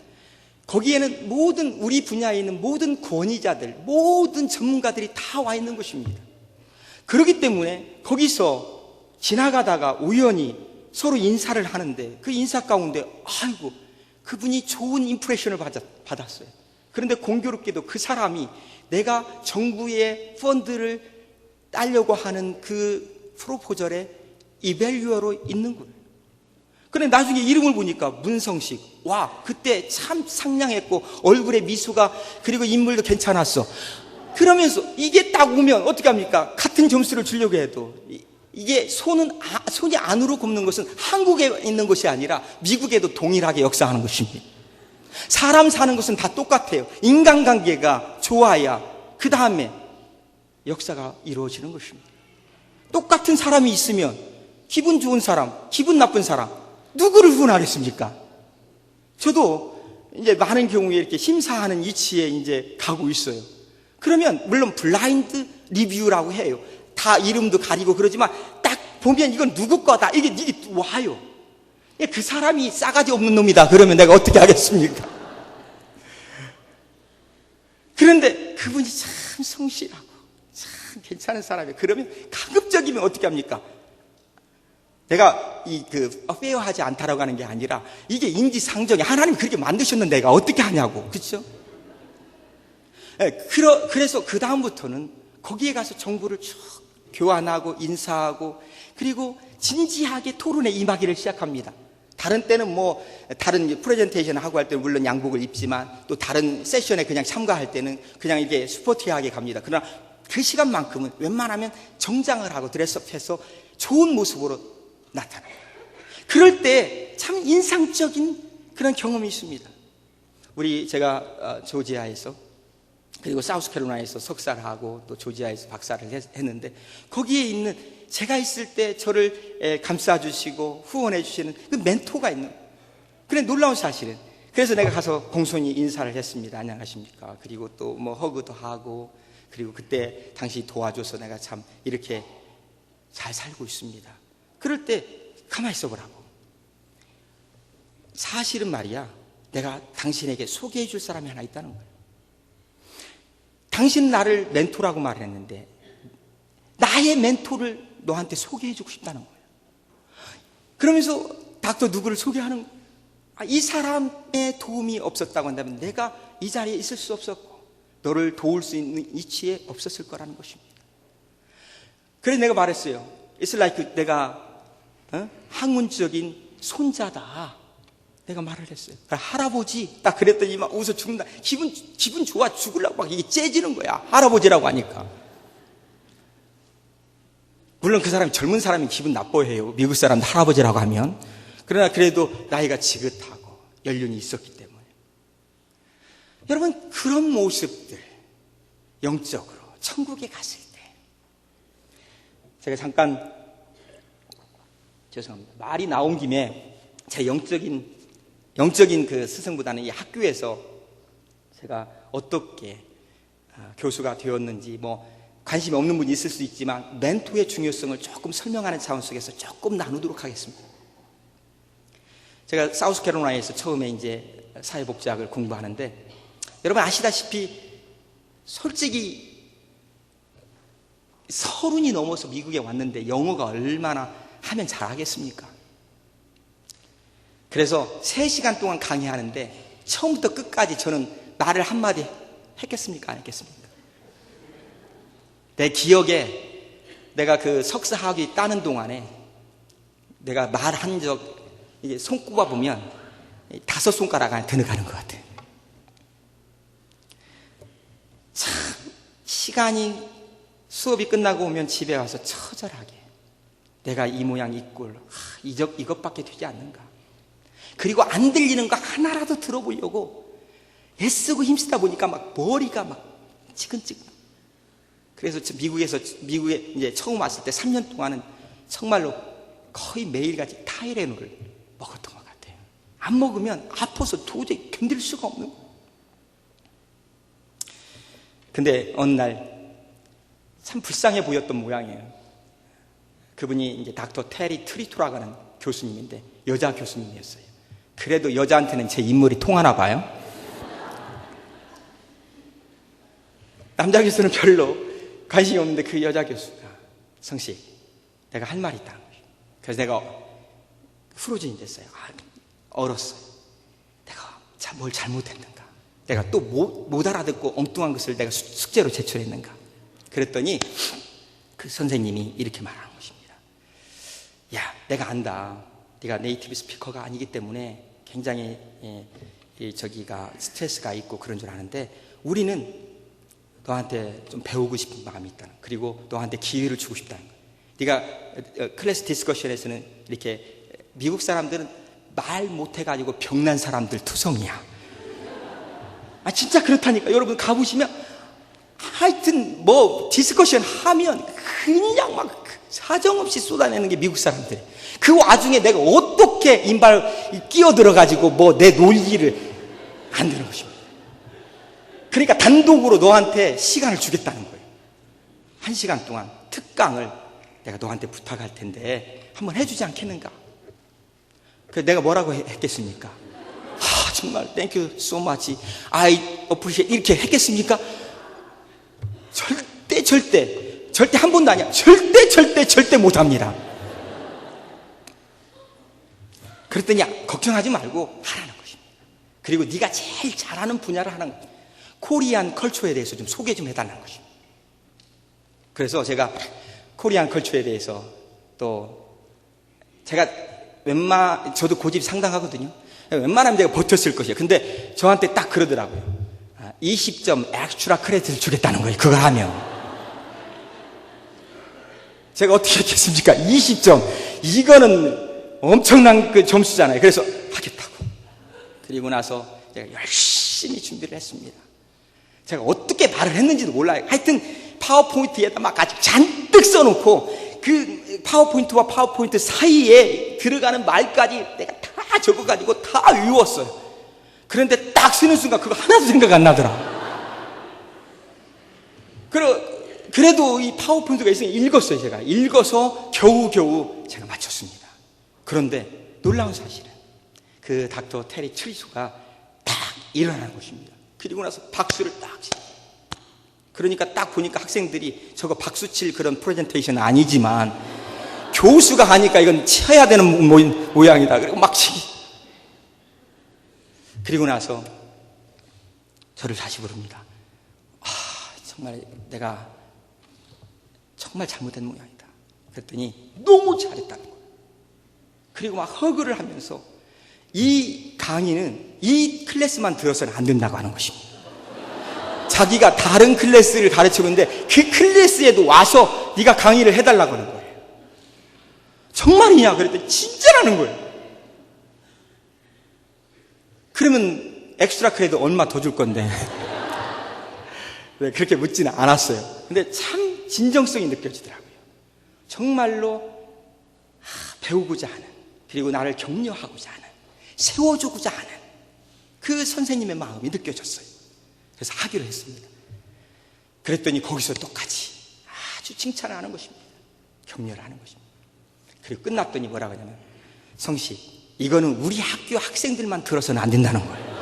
거기에는 모든 우리 분야에 있는 모든 권위자들, 모든 전문가들이 다 와 있는 것입니다. 그렇기 때문에 거기서 지나가다가 우연히 서로 인사를 하는데 그 인사 가운데 그분이 좋은 임프레션을 받았어요. 그런데 공교롭게도 그 사람이 내가 정부의 펀드를 따려고 하는 그 프로포절의 이밸류어로 있는 거예요. 그런데 나중에 이름을 보니까 문성식. 그때 참 상냥했고 얼굴에 미소가, 그리고 인물도 괜찮았어. 그러면서 이게 딱 오면 어떻게 합니까? 같은 점수를 주려고 해도 이게 손이 안으로 굽는 것은 한국에 있는 것이 아니라 미국에도 동일하게 역사하는 것입니다. 사람 사는 것은 다 똑같아요. 인간관계가 좋아야 그 다음에 역사가 이루어지는 것입니다. 똑같은 사람이 있으면 기분 좋은 사람, 기분 나쁜 사람, 누구를 후원하겠습니까? 저도 이제 많은 경우에 이렇게 심사하는 위치에 이제 가고 있어요. 그러면 물론 블라인드 리뷰라고 해요. 다 이름도 가리고 그러지만 딱 보면 이건 누구 거다, 이게 와요. 그 사람이 싸가지 없는 놈이다 그러면 내가 어떻게 하겠습니까? 그런데 그분이 참 성실하고 참 괜찮은 사람이에요. 그러면 가급적이면 어떻게 합니까? 내가 페어하지 않다라고 하는 게 아니라 이게 인지상정이, 하나님이 그렇게 만드셨는데 내가 어떻게 하냐고. 그렇죠? 그래서 그 다음부터는 거기에 가서 정보를 쭉 교환하고 인사하고, 그리고 진지하게 토론에 임하기를 시작합니다. 다른 때는 다른 프레젠테이션 하고 할 때는 물론 양복을 입지만, 또 다른 세션에 그냥 참가할 때는 그냥 이게 스포티하게 갑니다. 그러나 그 시간만큼은 웬만하면 정장을 하고 드레스업해서 좋은 모습으로 나타나요. 그럴 때 참 인상적인 그런 경험이 있습니다. 제가 조지아에서, 그리고 사우스캐롤라이나에서 석사를 하고 또 조지아에서 박사를 했는데, 거기에 있는 제가 있을 때 저를 감싸주시고 후원해 주시는 그 멘토가 있는 거예요. 그래 놀라운 사실은, 그래서 내가 가서 공손히 인사를 했습니다. 안녕하십니까. 그리고 또 허그도 하고, 그리고 그때 당시 도와줘서 내가 참 이렇게 잘 살고 있습니다. 그럴 때 가만히 있어보라고. 사실은 말이야, 내가 당신에게 소개해 줄 사람이 하나 있다는 거예요. 당신 나를 멘토라고 말했는데 나의 멘토를 너한테 소개해 주고 싶다는 거예요. 그러면서 닥터 누구를 소개하는 거예요. 이 사람의 도움이 없었다고 한다면 내가 이 자리에 있을 수 없었고 너를 도울 수 있는 위치에 없었을 거라는 것입니다. 그래서 내가 말했어요. It's like 내가 학문적인 손자다. 내가 말을 했어요. 할아버지 딱 그랬더니 막 웃어 죽는다. 기분 좋아 죽으려고 막 이게 째지는 거야. 할아버지라고 하니까. 물론 그 사람이 젊은 사람이 기분 나빠해요. 미국 사람들 할아버지라고 하면. 그러나 그래도 나이가 지긋하고 연륜이 있었기 때문에. 여러분, 그런 모습들 영적으로 천국에 갔을 때, 제가 잠깐 죄송합니다. 말이 나온 김에 제 영적인 그 스승보다는 이 학교에서 제가 어떻게 교수가 되었는지 관심이 없는 분이 있을 수 있지만 멘토의 중요성을 조금 설명하는 차원 속에서 조금 나누도록 하겠습니다. 제가 사우스캐롤라이나에서 처음에 이제 사회복지학을 공부하는데 여러분 아시다시피 솔직히 30이 넘어서 미국에 왔는데 영어가 얼마나 하면 잘하겠습니까? 그래서 3시간 동안 강의하는데 처음부터 끝까지 저는 말을 한마디 했겠습니까? 안 했겠습니까? 내 기억에 내가 그 석사학위 따는 동안에 내가 말한 적, 이게 손 꼽아보면 5손가락 안에 들어가는 것 같아요. 참, 시간이 수업이 끝나고 오면 집에 와서 처절하게 내가 이 모양 이 꼴, 이것밖에 되지 않는가. 그리고 안 들리는 거 하나라도 들어보려고 애쓰고 힘쓰다 보니까 막 머리가 막 지근지근. 그래서 미국에 이제 처음 왔을 때 3년 동안은 정말로 거의 매일같이 타이레놀을 먹었던 것 같아요. 안 먹으면 아파서 도저히 견딜 수가 없는 거예요. 근데 어느 날 참 불쌍해 보였던 모양이에요. 그분이 이제 닥터 테리 트리토라고 하는 교수님인데 여자 교수님이었어요. 그래도 여자한테는 제 인물이 통하나 봐요. 남자 교수는 별로 관심이 없는데 그 여자 교수가 성식, 내가 할 말이 있다. 그래서 내가 프로즌이 됐어요. 얼었어요. 내가 뭘 잘못했는가? 내가 또 못 알아듣고 엉뚱한 것을 내가 숙제로 제출했는가? 그랬더니 그 선생님이 이렇게 말하는 것입니다. 야, 내가 안다. 네가 네이티브 스피커가 아니기 때문에 굉장히 저기가 스트레스가 있고 그런 줄 아는데 우리는 너한테 좀 배우고 싶은 마음이 있다는, 그리고 너한테 기회를 주고 싶다는 거예요. 네가 클래스 디스커션에서는 이렇게 미국 사람들은 말 못해가지고 병난 사람들 투성이야. 진짜 그렇다니까. 여러분 가보시면 하여튼 뭐 디스커션 하면 그냥 막 사정없이 쏟아내는 게 미국 사람들이. 그 와중에 내가 어떻게 인발 끼어들어가지고 뭐 내 논리를 안 되는 것입니다. 그러니까 단독으로 너한테 시간을 주겠다는 거예요. 1시간 동안 특강을 내가 너한테 부탁할 텐데 한번 해주지 않겠는가? 그래서 내가 뭐라고 했겠습니까? 정말 thank you so much, I appreciate 이렇게 했겠습니까? 절대 한 번도 아니야. 절대 못합니다. 그랬더니 걱정하지 말고 하라는 것입니다. 그리고 네가 제일 잘하는 분야를 하는 거예요. 코리안 컬처에 대해서 좀 소개 좀 해달라는 것입니다. 그래서 제가 코리안 컬처에 대해서 또 제가 저도 고집이 상당하거든요. 웬만하면 제가 버텼을 것이에요. 근데 저한테 딱 그러더라고요. 20점 엑스트라 크레딧을 주겠다는 거예요. 그걸 하면. 제가 어떻게 했겠습니까? 20점. 이거는 엄청난 그 점수잖아요. 그래서 하겠다고. 그리고 나서 제가 열심히 준비를 했습니다. 제가 어떻게 말을 했는지도 몰라요. 하여튼 파워포인트에다 막 아주 잔뜩 써놓고 그 파워포인트와 파워포인트 사이에 들어가는 말까지 내가 다 적어가지고 다 외웠어요. 그런데 딱 쓰는 순간 그거 하나도 생각 안 나더라. 그래도 이 파워포인트가 있으니 읽었어요. 제가 읽어서 겨우겨우 제가 맞췄습니다. 그런데 놀라운 사실은 그 닥터 테리 트리소가 딱 일어나는 것입니다. 그리고 나서 박수를 딱 치고, 그러니까 딱 보니까 학생들이 저거 박수 칠 그런 프레젠테이션은 아니지만 교수가 하니까 이건 쳐야 되는 모양이다. 그리고 막 치기. 그리고 나서 저를 다시 부릅니다. 정말 내가 정말 잘못된 모양이다. 그랬더니 너무 잘했다는 거예요. 그리고 막 허그를 하면서 이 강의는 이 클래스만 들어서는 안 된다고 하는 것입니다. 자기가 다른 클래스를 가르치는데 그 클래스에도 와서 네가 강의를 해달라고 하는 거예요. 정말이냐? 그랬더니 진짜라는 거예요. 그러면 엑스트라 크레딧 얼마 더 줄 건데. 네, 그렇게 묻지는 않았어요. 근데 참 진정성이 느껴지더라고요. 정말로 배우고자 하는, 그리고 나를 격려하고자 하는, 세워주고자 하는 그 선생님의 마음이 느껴졌어요. 그래서 하기로 했습니다. 그랬더니 거기서 똑같이 아주 칭찬을 하는 것입니다. 격려를 하는 것입니다. 그리고 끝났더니 뭐라고 하냐면, 성식, 이거는 우리 학교 학생들만 들어서는 안 된다는 거예요.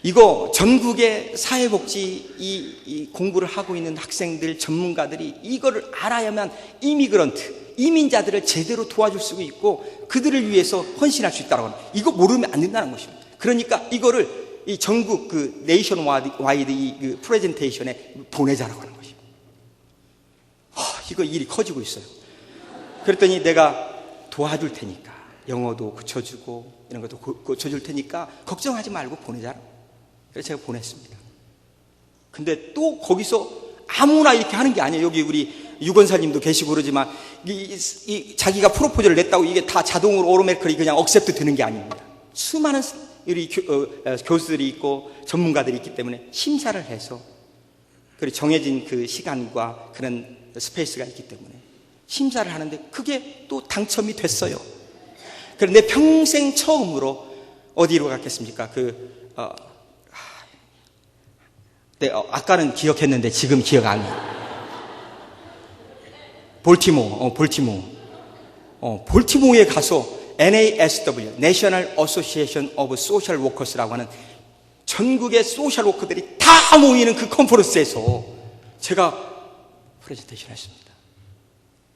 이거 전국의 사회복지 이 공부를 하고 있는 학생들, 전문가들이 이거를 알아야만 이미그런트, 이민자들을 제대로 도와줄 수 있고 그들을 위해서 헌신할 수 있다고 합니다. 이거 모르면 안 된다는 것입니다. 그러니까 이거를 이 전국 그 네이션 와이드 이 프레젠테이션에 보내자라고 하는 것입니다. 이거 일이 커지고 있어요. 그랬더니 내가 도와줄 테니까 영어도 고쳐주고 이런 것도 고쳐줄 테니까 걱정하지 말고 보내자라. 그래서 제가 보냈습니다. 근데 또 거기서 아무나 이렇게 하는 게 아니에요. 여기 우리 유건사님도 계시고 그러지만 자기가 프로포즈를 냈다고 이게 다 자동으로 오토매틱ally 그냥 억셉트 되는 게 아닙니다. 수많은 우리 교수들이 있고 전문가들이 있기 때문에 심사를 해서 그리고 정해진 그 시간과 그런 스페이스가 있기 때문에 심사를 하는데 그게 또 당첨이 됐어요. 그런데 평생 처음으로 어디로 갔겠습니까? 아까는 기억했는데 지금 기억 안 나요. 볼티모어에 가서 NASW, National Association of Social Workers라고 하는 전국의 소셜 워커들이 다 모이는 그 컨퍼런스에서 제가 프레젠테이션 했습니다.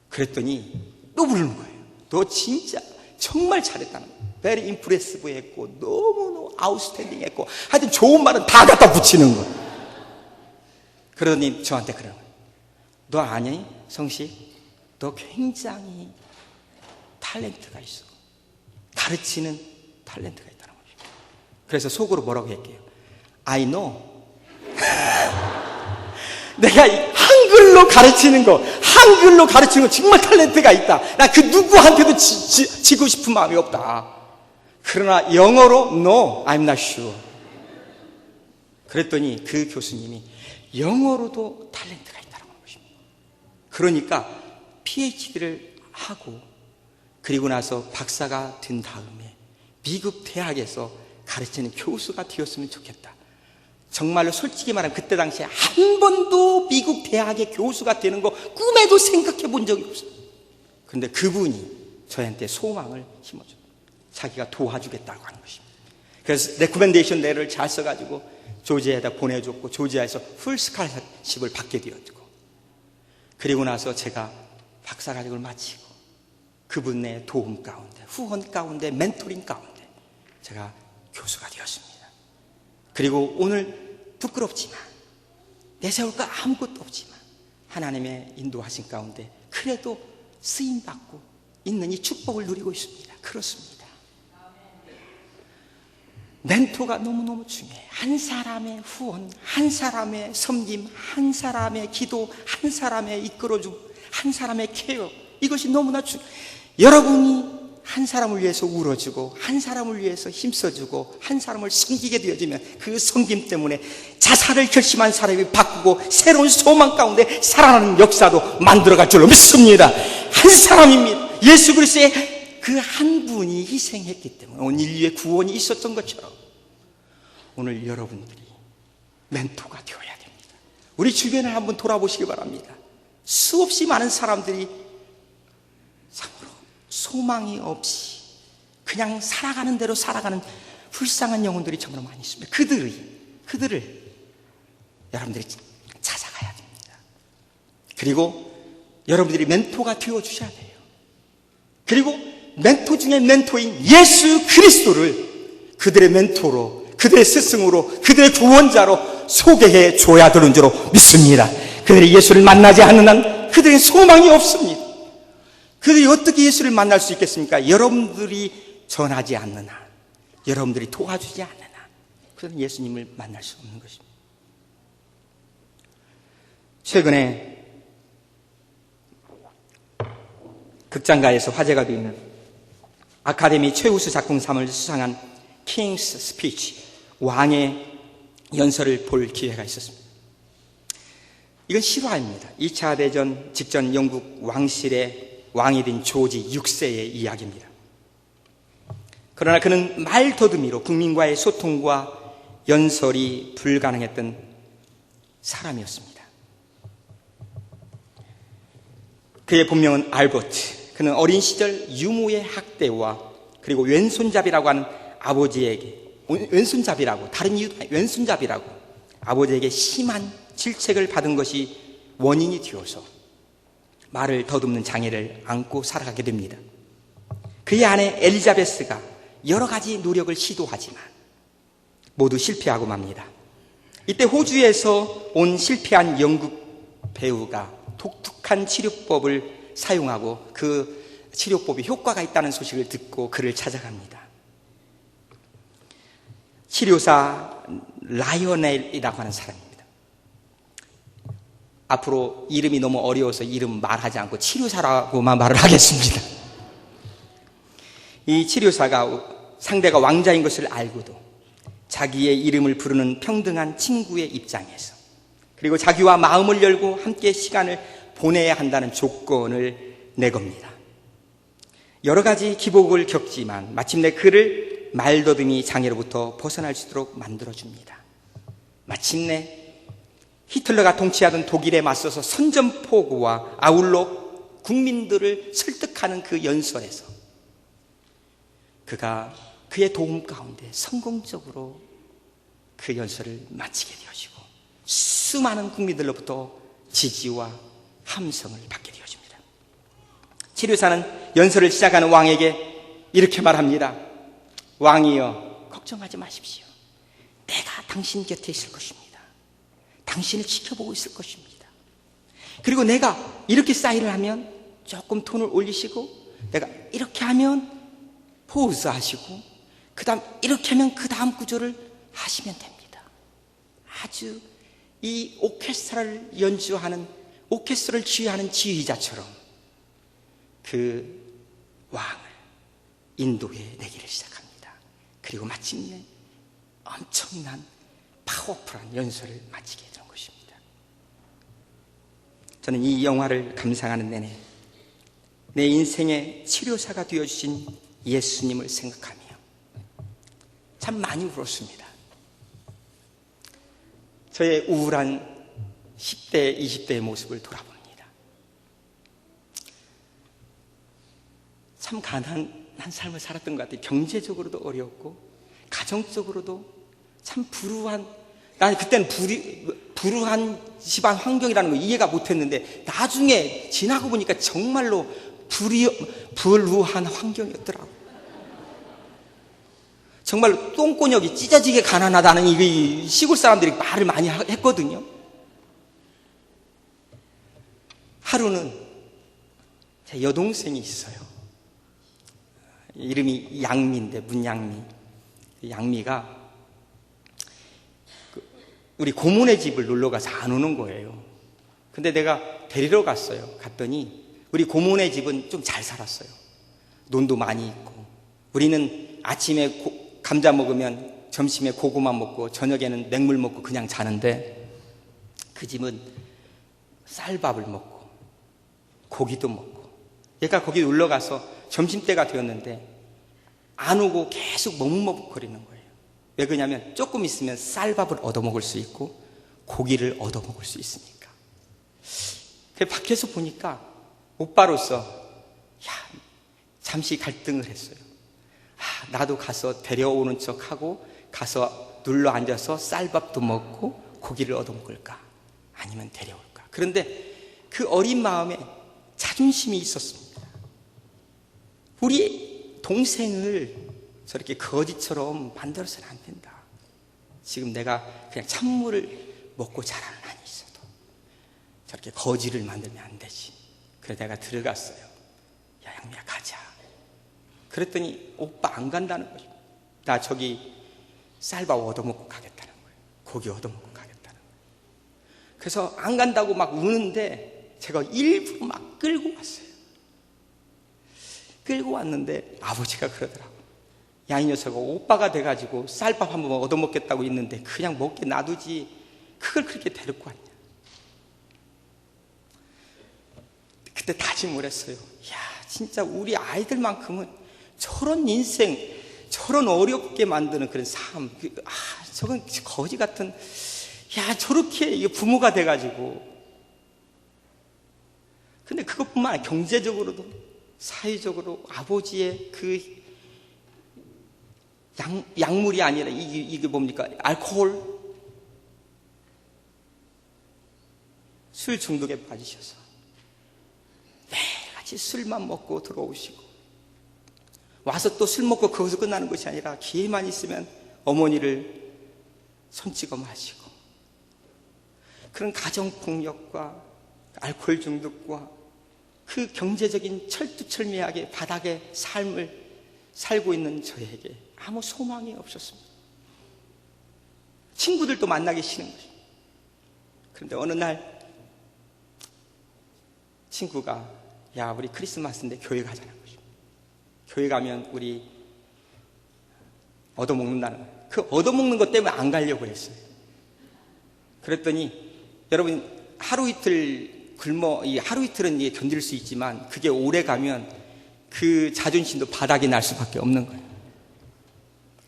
그랬더니 또 부르는 거예요. 너 진짜 정말 잘했다는 거예요. Very impressive 했고 너무너무 outstanding 했고 하여튼 좋은 말은 다 갖다 붙이는 거예요. 그러더니 저한테 그러는 거예요. 너 아니? 성식? 너 굉장히 탤런트가 있어. 가르치는 탤런트가 있다는 거죠. 그래서 속으로 뭐라고 할게요? I know. 내가 한글로 가르치는 거 정말 탤런트가 있다. 나 그 누구한테도 지고 싶은 마음이 없다. 그러나 영어로 No, I'm not sure. 그랬더니 그 교수님이 영어로도 탤런트가 있다는 것입니다. 그러니까 PhD를 하고 그리고 나서 박사가 된 다음에 미국 대학에서 가르치는 교수가 되었으면 좋겠다. 정말로 솔직히 말하면 그때 당시에 한 번도 미국 대학의 교수가 되는 거 꿈에도 생각해 본 적이 없어요. 그런데 그분이 저한테 소망을 심어줘요. 자기가 도와주겠다고 하는 것입니다. 그래서 레코멘데이션 레터를 잘 써가지고 조지아에다 보내줬고 조지아에서 풀 스칼러십을 받게 되었고 그리고 나서 제가 박사과정을 마치고 그분의 도움 가운데, 후원 가운데, 멘토링 가운데 제가 교수가 되었습니다. 그리고 오늘 부끄럽지만 내세울 거 아무것도 없지만 하나님의 인도하신 가운데 그래도 쓰임받고 있는 이 축복을 누리고 있습니다. 그렇습니다. 멘토가 너무너무 중요해요. 한 사람의 후원, 한 사람의 섬김, 한 사람의 기도, 한 사람의 이끌어줌, 한 사람의 케어, 이것이 너무나 중요해요. 여러분이 한 사람을 위해서 울어주고 한 사람을 위해서 힘써주고 한 사람을 섬기게 되어지면 그 섬김 때문에 자살을 결심한 사람이 바꾸고 새로운 소망 가운데 살아나는 역사도 만들어갈 줄로 믿습니다. 한 사람입니다. 예수 그리스도의 그 한 분이 희생했기 때문에 온 인류의 구원이 있었던 것처럼 오늘 여러분들이 멘토가 되어야 됩니다. 우리 주변을 한번 돌아보시기 바랍니다. 수없이 많은 사람들이 참으로 소망이 없이 그냥 살아가는 대로 살아가는 불쌍한 영혼들이 정말 많이 있습니다. 그들을 여러분들이 찾아가야 됩니다. 그리고 여러분들이 멘토가 되어주셔야 돼요. 그리고 멘토 중에 멘토인 예수 그리스도를 그들의 멘토로, 그들의 스승으로, 그들의 구원자로 소개해 줘야 되는 줄로 믿습니다. 그들이 예수를 만나지 않는 한 그들의 소망이 없습니다. 그들이 어떻게 예수를 만날 수 있겠습니까? 여러분들이 전하지 않는 한, 여러분들이 도와주지 않는 한 그들은 예수님을 만날 수 없는 것입니다. 최근에 극장가에서 화제가 되어 있는 아카데미 최우수 작품상을 수상한 킹스 스피치, 왕의 연설을 볼 기회가 있었습니다. 이건 실화입니다. 2차 대전 직전 영국 왕실의 왕이 된 조지 6세의 이야기입니다. 그러나 그는 말더듬이로 국민과의 소통과 연설이 불가능했던 사람이었습니다. 그의 본명은 알버트. 그는 어린 시절 유모의 학대와 그리고 왼손잡이라고 하는 아버지에게 왼손잡이라고, 다른 이유도 아니고 왼손잡이라고 아버지에게 심한 질책을 받은 것이 원인이 되어서 말을 더듬는 장애를 안고 살아가게 됩니다. 그의 아내 엘리자베스가 여러 가지 노력을 시도하지만 모두 실패하고 맙니다. 이때 호주에서 온 실패한 영국 배우가 독특한 치료법을 사용하고 그 치료법이 효과가 있다는 소식을 듣고 그를 찾아갑니다. 치료사 라이오넬이라고 하는 사람입니다. 앞으로 이름이 너무 어려워서 이름 말하지 않고 치료사라고만 말을 하겠습니다. 이 치료사가 상대가 왕자인 것을 알고도 자기의 이름을 부르는 평등한 친구의 입장에서, 그리고 자기와 마음을 열고 함께 시간을 보내야 한다는 조건을 내겁니다. 여러 가지 기복을 겪지만 마침내 그를 말더듬이 장애로부터 벗어날 수 있도록 만들어줍니다. 마침내 히틀러가 통치하던 독일에 맞서서 선전포고와 아울러 국민들을 설득하는 그 연설에서 그가 그의 도움 가운데 성공적으로 그 연설을 마치게 되어지고 수많은 국민들로부터 지지와 함성을 받게 되어집니다. 치료사는 연설을 시작하는 왕에게 이렇게 말합니다. 왕이여, 걱정하지 마십시오. 내가 당신 곁에 있을 것입니다. 당신을 지켜보고 있을 것입니다. 그리고 내가 이렇게 사인을 하면 조금 톤을 올리시고, 내가 이렇게 하면 포즈 하시고, 그 다음 이렇게 하면 그 다음 구조를 하시면 됩니다. 아주 이 오케스트라를 연주하는, 오케스트라를 지휘하는 지휘자처럼 그 왕을 인도해 내기를 시작합니다. 그리고 마침내 엄청난 파워풀한 연설을 마치게 되는 것입니다. 저는 이 영화를 감상하는 내내 내 인생의 치료사가 되어주신 예수님을 생각하며 참 많이 울었습니다. 저의 우울한 10대, 20대의 모습을 돌아봅니다. 참 가난한 삶을 살았던 것 같아요. 경제적으로도 어려웠고 가정적으로도 참 불우한, 난 그때는 불우한 집안 환경이라는 거 이해가 못했는데 나중에 지나고 보니까 정말로 불우한 환경이었더라고요. 정말로 똥꼬녕이 찢어지게 가난하다는 이 시골 사람들이 말을 많이 했거든요. 하루는 제 여동생이 있어요. 이름이 양미인데, 문양미. 양미가 우리 고모네 집을 놀러 가서 안 오는 거예요. 근데 내가 데리러 갔어요. 갔더니 우리 고모네 집은 좀 잘 살았어요. 논도 많이 있고, 우리는 아침에 감자 먹으면 점심에 고구마 먹고 저녁에는 맹물 먹고 그냥 자는데, 그 집은 쌀밥을 먹고 고기도 먹고. 얘가 거기 놀러 가서 점심때가 되었는데 안 오고 계속 머뭇머뭇거리는 거예요. 왜 그러냐면 조금 있으면 쌀밥을 얻어먹을 수 있고 고기를 얻어먹을 수 있으니까. 밖에서 보니까 오빠로서 잠시 갈등을 했어요. 나도 가서 데려오는 척하고 가서 눌러 앉아서 쌀밥도 먹고 고기를 얻어먹을까, 아니면 데려올까. 그런데 그 어린 마음에 자존심이 있었습니다. 우리 동생을 저렇게 거지처럼 만들어서는 안 된다. 지금 내가 그냥 찬물을 먹고 자라는 한이 있어도 저렇게 거지를 만들면 안 되지. 그래서 내가 들어갔어요. 야, 양미야, 가자. 그랬더니 오빠 안 간다는 거죠. 나 저기 쌀밥 얻어먹고 가겠다는 거예요. 고기 얻어먹고 가겠다는 거예요. 그래서 안 간다고 막 우는데 제가 일부러 막 끌고 왔어요. 끌고 왔는데 아버지가 그러더라고요. 야, 이 녀석아, 오빠가 돼가지고 쌀밥 한번 얻어먹겠다고 있는데 그냥 먹게 놔두지 그걸 그렇게 데리고 왔냐. 그때 다짐을 했어요. 야, 진짜 우리 아이들만큼은 저런 인생, 저런 어렵게 만드는 그런 삶, 저건 거지 같은, 저렇게 부모가 돼가지고. 근데 그것뿐만 아니라 경제적으로도, 사회적으로 아버지의 그 약물이 아니라 이게 뭡니까? 알코올, 술 중독에 빠지셔서 매일같이 술만 먹고 들어오시고, 와서 또 술 먹고 거기서 끝나는 것이 아니라 기회만 있으면 어머니를 손찍어 마시고, 그런 가정폭력과 알코올 중독과 그 경제적인 철두철미하게 바닥의 삶을 살고 있는 저에게 아무 소망이 없었습니다. 친구들도 만나기 싫은 거죠. 그런데 어느 날 친구가, 야, 우리 크리스마스인데 교회 가자는 거죠. 교회 가면 우리 얻어먹는다는 거예요. 그 얻어먹는 것 때문에 안 가려고 했어요. 그랬더니 여러분, 하루 이틀은 이게 견딜 수 있지만 그게 오래 가면 그 자존심도 바닥이 날 수밖에 없는 거예요.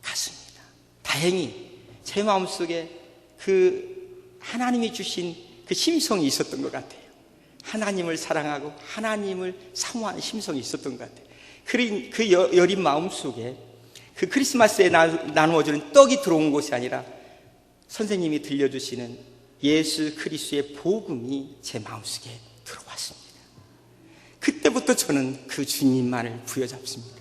갔습니다. 다행히 제 마음속에 그 하나님이 주신 그 심성이 있었던 것 같아요. 하나님을 사랑하고 하나님을 사모하는 심성이 있었던 것 같아요. 그 여린 마음속에 그 크리스마스에 나누어주는 떡이 들어온 것이 아니라 선생님이 들려주시는 예수 그리스도의 복음이 제 마음속에 들어왔습니다. 그때부터 저는 그 주님만을 부여잡습니다.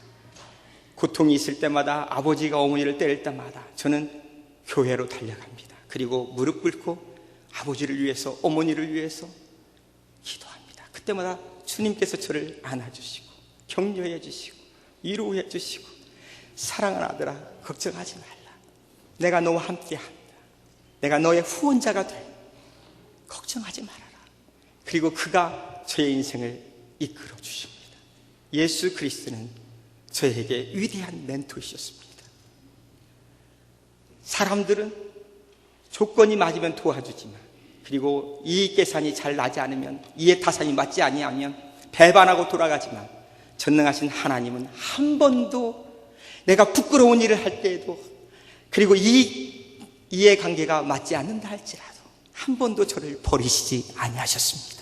고통이 있을 때마다, 아버지가 어머니를 때릴 때마다 저는 교회로 달려갑니다. 그리고 무릎 꿇고 아버지를 위해서, 어머니를 위해서 기도합니다. 그때마다 주님께서 저를 안아주시고 격려해 주시고 위로해 주시고, 사랑하는 아들아, 걱정하지 말라. 내가 너와 함께한다. 내가 너의 후원자가 돼. 걱정하지 말아라. 그리고 그가 저의 인생을 이끌어 주십니다. 예수 그리스도는 저에게 위대한 멘토이셨습니다. 사람들은 조건이 맞으면 도와주지만, 그리고 이익 계산이 잘 나지 않으면, 이해 타산이 맞지 아니하면 배반하고 돌아가지만, 전능하신 하나님은 한 번도 내가 부끄러운 일을 할 때에도, 그리고 이해관계가 맞지 않는다 할지라도 한 번도 저를 버리시지 아니하셨습니다.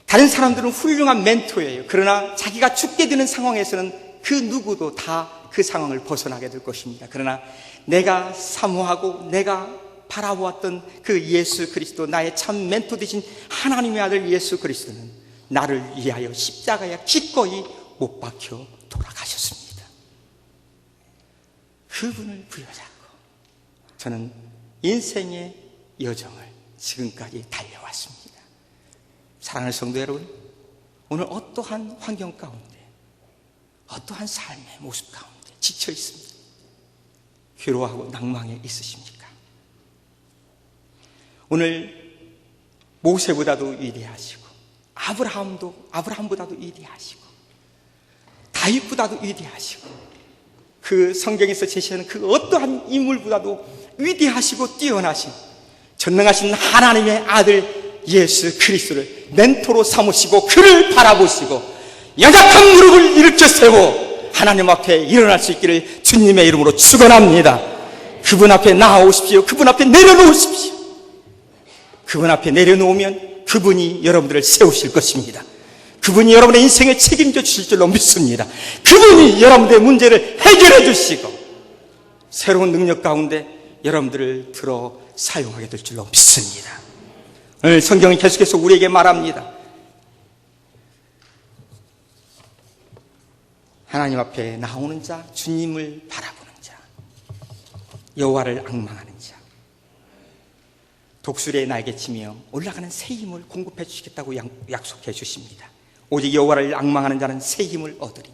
다른 사람들은 훌륭한 멘토예요. 그러나 자기가 죽게 되는 상황에서는 그 누구도 다 그 상황을 벗어나게 될 것입니다. 그러나 내가 사모하고 내가 바라보았던 그 예수 그리스도, 나의 참 멘토 되신 하나님의 아들 예수 그리스도는 나를 위하여 십자가에 기꺼이 못 박혀 돌아가셨습니다. 그분을 부여잡고 저는 인생의 여정을 지금까지 달려왔습니다. 사랑하는 성도 여러분, 오늘 어떠한 환경 가운데, 어떠한 삶의 모습 가운데 지쳐 있습니다. 괴로워하고 낭망에 있으십니까? 오늘 모세보다도 위대하시고, 아브라함보다도 위대하시고, 다윗보다도 위대하시고, 그 성경에서 제시하는 그 어떠한 인물보다도 위대하시고 뛰어나신 전능하신 하나님의 아들 예수 그리스도를 멘토로 삼으시고 그를 바라보시고 연약한 무릎을 일으켜 세워 하나님 앞에 일어날 수 있기를 주님의 이름으로 축원합니다. 그분 앞에 나아오십시오. 그분 앞에 내려놓으십시오. 그분 앞에 내려놓으면 그분이 여러분들을 세우실 것입니다. 그분이 여러분의 인생을 책임져 주실 줄로 믿습니다. 그분이 여러분들의 문제를 해결해 주시고 새로운 능력 가운데 여러분들을 들어 사용하게 될 줄로 믿습니다. 오늘 성경이 계속해서 우리에게 말합니다. 하나님 앞에 나오는 자, 주님을 바라보는 자, 여호와를 앙망하는 자, 독수리의 날개치며 올라가는 새 힘을 공급해 주시겠다고 약속해 주십니다. 오직 여호와를 앙망하는 자는 새 힘을 얻으리니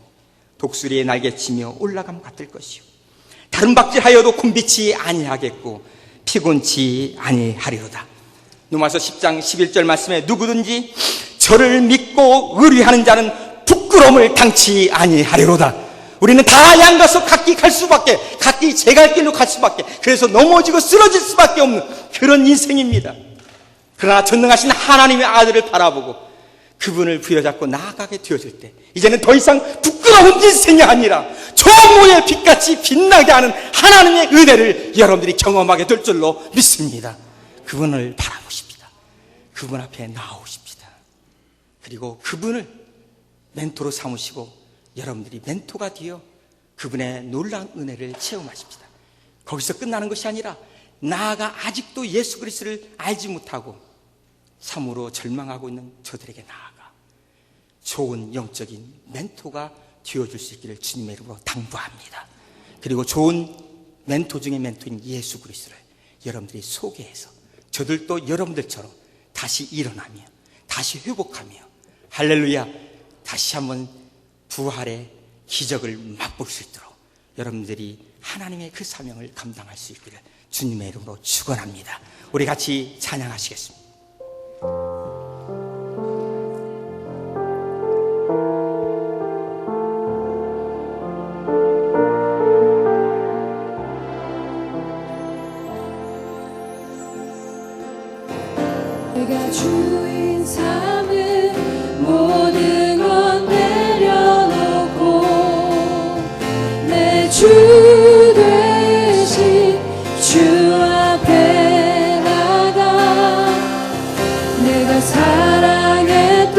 독수리의 날개치며 올라감 같을 것이요 다른 박질하여도 곤비치 아니하겠고 피곤치 아니하리로다. 로마서 10장 11절 말씀에 누구든지 저를 믿고 의뢰하는 자는 부끄러움을 당치 아니하리로다. 우리는 다 양가서 각기 갈 수밖에, 각기 제 갈 길로 갈 수밖에, 그래서 넘어지고 쓰러질 수밖에 없는 그런 인생입니다. 그러나 전능하신 하나님의 아들을 바라보고 그분을 부여잡고 나아가게 되어질 때 이제는 더 이상 부끄러운 인생이 아니라 조모의 빛같이 빛나게 하는 하나님의 은혜를 여러분들이 경험하게 될 줄로 믿습니다. 그분을 바라보십니다. 그분 앞에 나오십니다. 그리고 그분을 멘토로 삼으시고 여러분들이 멘토가 되어 그분의 놀라운 은혜를 체험하십시다. 거기서 끝나는 것이 아니라 나아가 아직도 예수 그리스도를 알지 못하고 참으로 절망하고 있는 저들에게 나아가 좋은 영적인 멘토가 되어줄 수 있기를 주님의 이름으로 당부합니다. 그리고 좋은 멘토 중에 멘토인 예수 그리스도를 여러분들이 소개해서 저들도 여러분들처럼 다시 일어나며 다시 회복하며 할렐루야 다시 한번 부활의 기적을 맛볼 수 있도록 여러분들이 하나님의 그 사명을 감당할 수 있기를 주님의 이름으로 축원합니다. 우리 같이 찬양하시겠습니다. 내가 주인 삼은 모든 건 내려놓고 내 주 되신 주 앞에 나가 내가 사랑했던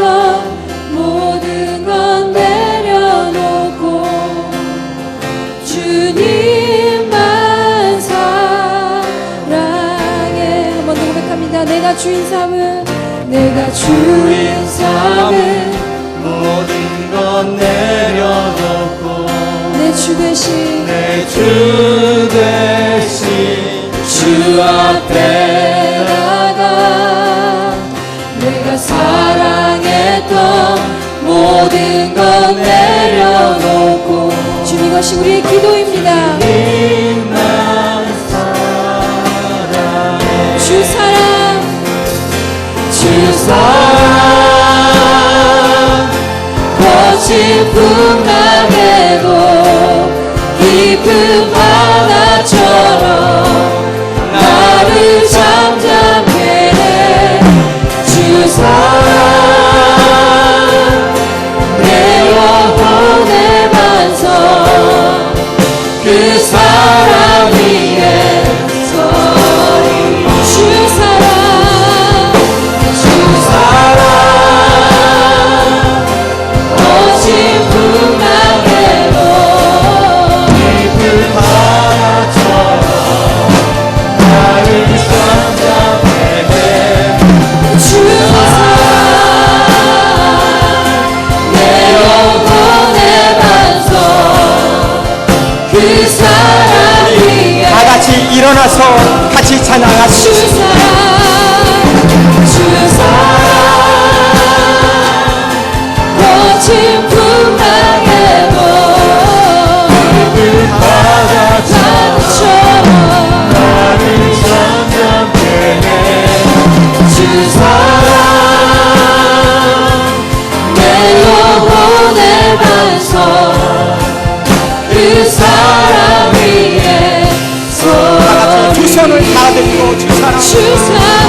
모든 건 내려놓고 주님만 사랑해. 한 번 더 고백합니다. 내가 주인 삼은 모든 건 내려놓고 내 주 대신 내 주 대신 주 앞에 나가 내가 사랑했던 모든 건 내려놓고 주님 이것이 우리의 기도입니다. 주님만 사랑해 주 사랑 주 사랑 거친 풍랑에도 깊은 바다처럼 나를 잠잠케 해 주 사랑 내 영혼의 반석 그 사랑 위에 서리 주 사랑 거친 풍랑에도 깊은 바다처럼 나를 잠잠케 해 주 사랑 내 영혼의 반석 그 사랑 위에 다 같이 일어나서 같이 찬양하시죠. 주 사랑 거친 풍랑에도 깊은 바다처럼 나를 잠잠케 해 주 사랑 내 영혼의 반석 그 사랑 위에 다 같이 두 손을 다 들고 주 사랑 주 사랑